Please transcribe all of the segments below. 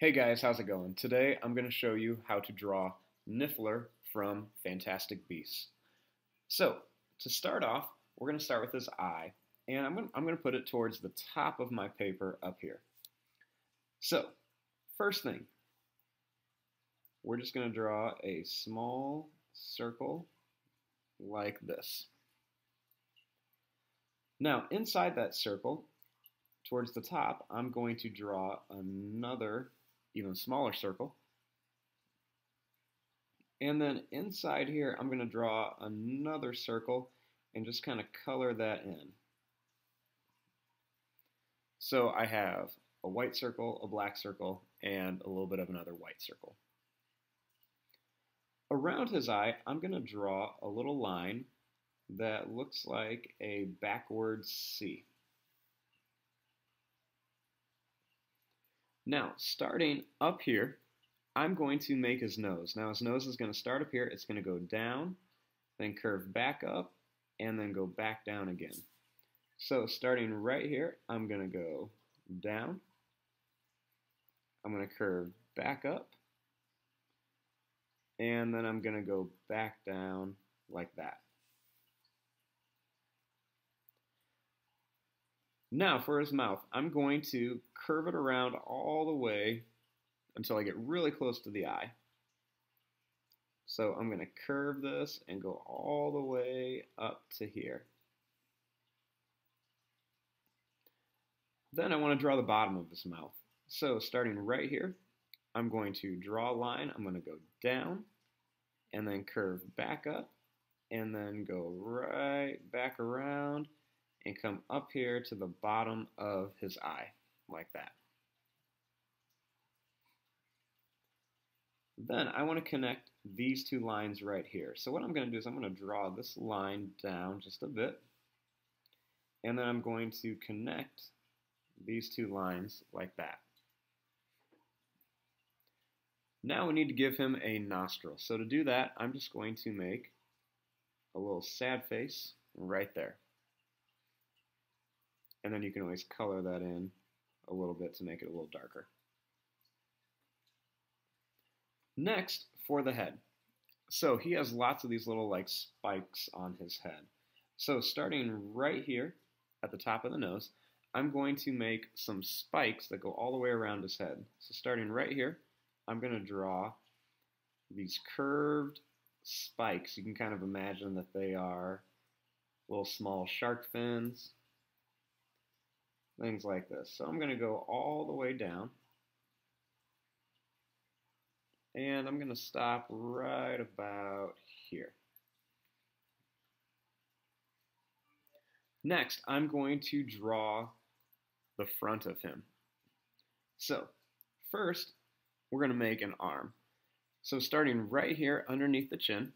Hey guys, how's it going? Today I'm going to show you how to draw Niffler from Fantastic Beasts. So, to start off, we're going to start with his eye, and I'm going to put it towards the top of my paper up here. So, first thing, we're just going to draw a small circle like this. Now, inside that circle, towards the top, I'm going to draw another even smaller circle. And then inside here, I'm going to draw another circle and just kind of color that in. So I have a white circle, a black circle, and a little bit of another white circle. Around his eye, I'm going to draw a little line that looks like a backwards C. Now, starting up here, I'm going to make his nose. Now, his nose is going to start up here. It's going to go down, then curve back up, and then go back down again. So, starting right here, I'm going to go down. I'm going to curve back up, and then I'm going to go back down like that. Now for his mouth, I'm going to curve it around all the way until I get really close to the eye. So I'm going to curve this and go all the way up to here. Then I want to draw the bottom of his mouth. So starting right here, I'm going to draw a line. I'm going to go down and then curve back up and then go right back around and come up here to the bottom of his eye, like that. Then I want to connect these two lines right here. So what I'm going to do is I'm going to draw this line down just a bit, and then I'm going to connect these two lines like that. Now we need to give him a nostril. So to do that, I'm just going to make a little sad face right there. And then you can always color that in a little bit to make it a little darker. Next, for the head. So he has lots of these little like spikes on his head. So starting right here at the top of the nose, I'm going to make some spikes that go all the way around his head. So starting right here, I'm going to draw these curved spikes. You can kind of imagine that they are little small shark fins, things like this. So I'm going to go all the way down, and I'm going to stop right about here. Next, I'm going to draw the front of him. So first, we're going to make an arm. So starting right here underneath the chin,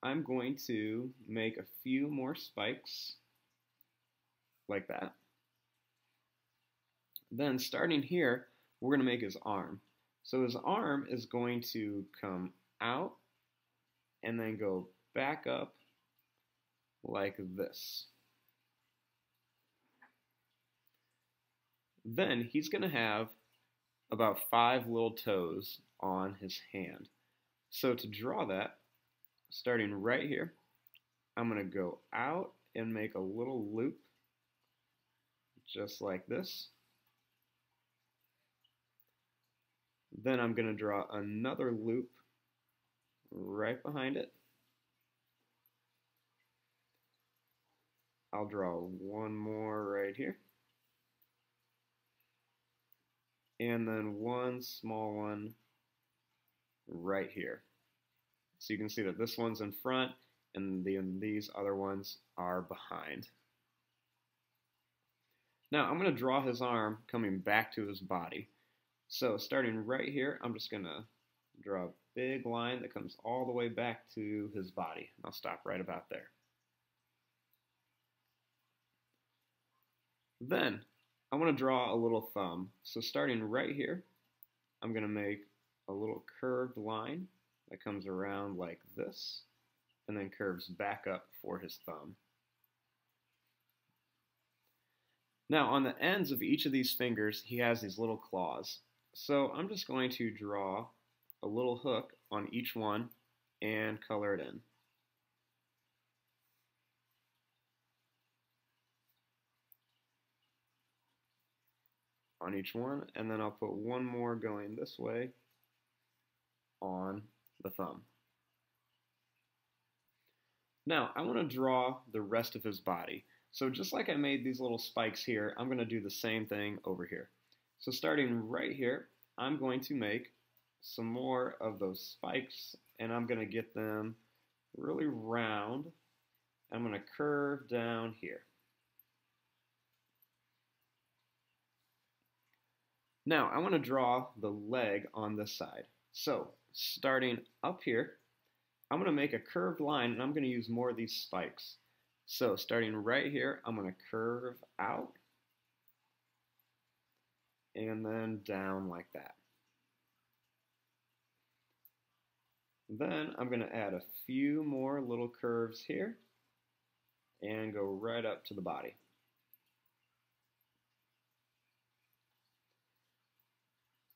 I'm going to make a few more spikes like that. Then starting here, we're going to make his arm. So his arm is going to come out and then go back up like this. Then he's going to have about 5 little toes on his hand. So to draw that, starting right here, I'm going to go out and make a little loop just like this. Then I'm going to draw another loop right behind it. I'll draw one more right here. And then one small one right here. So you can see that this one's in front and these other ones are behind. Now I'm going to draw his arm coming back to his body. So starting right here, I'm just going to draw a big line that comes all the way back to his body. I'll stop right about there. Then I want to draw a little thumb. So starting right here, I'm going to make a little curved line that comes around like this and then curves back up for his thumb. Now on the ends of each of these fingers, he has these little claws. So I'm just going to draw a little hook on each one and color it in. On each one, and then I'll put one more going this way on the thumb. Now, I want to draw the rest of his body. So just like I made these little spikes here, I'm going to do the same thing over here. So starting right here, I'm going to make some more of those spikes, and I'm going to get them really round. I'm going to curve down here. Now, I want to draw the leg on this side. So, starting up here, I'm going to make a curved line, and I'm going to use more of these spikes. So, starting right here, I'm going to curve out, and then down like that. Then, I'm going to add a few more little curves here, and go right up to the body.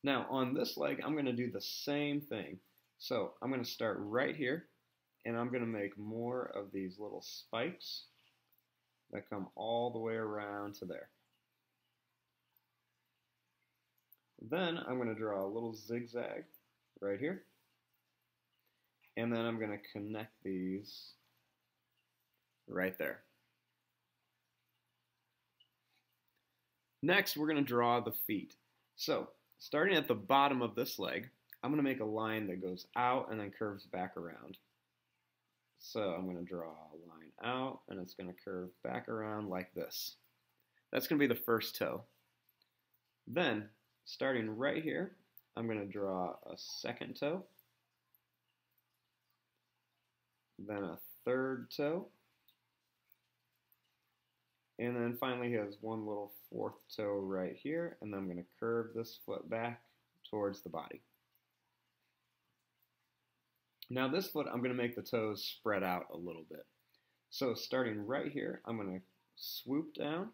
Now on this leg, I'm going to do the same thing. So I'm going to start right here, and I'm going to make more of these little spikes that come all the way around to there. Then I'm going to draw a little zigzag right here, and then I'm going to connect these right there. Next, we're going to draw the feet. So starting at the bottom of this leg, I'm going to make a line that goes out and then curves back around. So I'm going to draw a line out, and it's going to curve back around like this. That's going to be the first toe. Then, starting right here, I'm going to draw a second toe, then a third toe, and then finally he has one little fourth toe right here, and then I'm going to curve this foot back towards the body. Now this foot, I'm going to make the toes spread out a little bit. So starting right here, I'm going to swoop down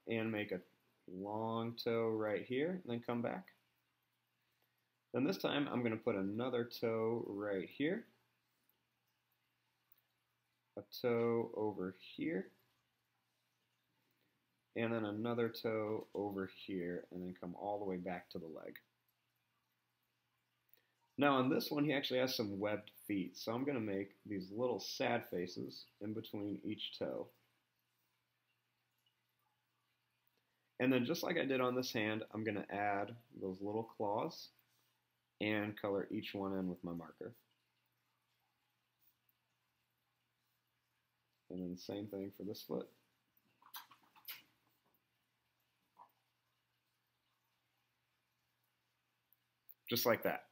and make a long toe right here, and then come back. Then this time, I'm going to put another toe right here, a toe over here, and then another toe over here, and then come all the way back to the leg. Now on this one, he actually has some webbed feet, so I'm going to make these little sad faces in between each toe. And then just like I did on this hand, I'm going to add those little claws and color each one in with my marker. And then same thing for this foot. Just like that.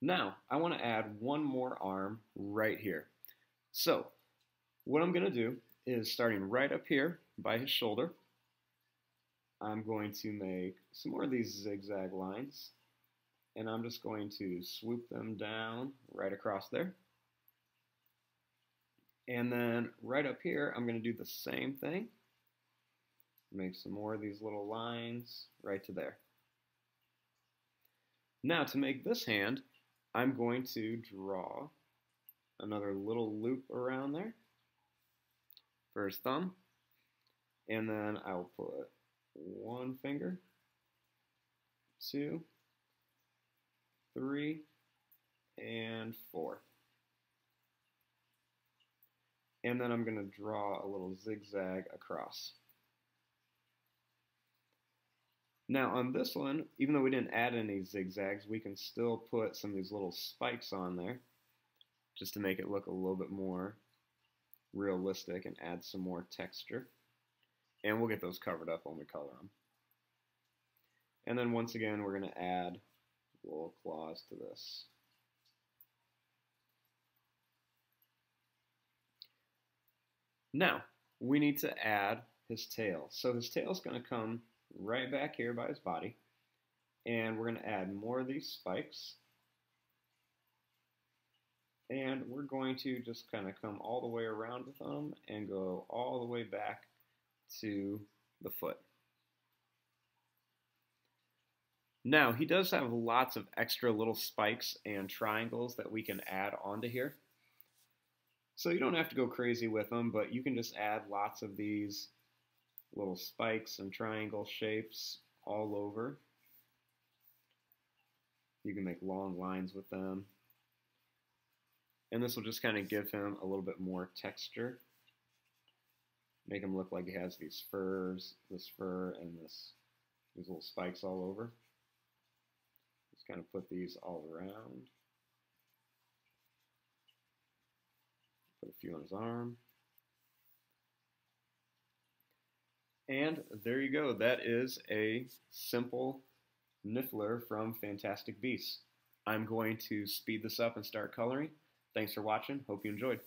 Now, I want to add one more arm right here. So, what I'm going to do is starting right up here by his shoulder, I'm going to make some more of these zigzag lines, and I'm just going to swoop them down right across there. And then right up here, I'm going to do the same thing. Make some more of these little lines right to there. Now to make this hand, I'm going to draw another little loop around there for his thumb. And then I'll put one finger, 2, 3, and 4. And then I'm going to draw a little zigzag across. Now on this one, even though we didn't add any zigzags, we can still put some of these little spikes on there just to make it look a little bit more realistic and add some more texture. And we'll get those covered up when we color them. And then once again, we're going to add little claws to this. Now, we need to add his tail. So his tail is going to come right back here by his body, and we're going to add more of these spikes, and we're going to just kind of come all the way around with them and go all the way back to the foot. Now, he does have lots of extra little spikes and triangles that we can add onto here. So you don't have to go crazy with them, but you can just add lots of these little spikes and triangle shapes all over. You can make long lines with them. And this will just kind of give him a little bit more texture. Make him look like he has these furs, this fur, and these little spikes all over. Just kind of put these all around. Put a few on his arm. And there you go. That is a simple Niffler from Fansastic Beasts. I'm going to speed this up and start coloring. Thanks for watching. Hope you enjoyed.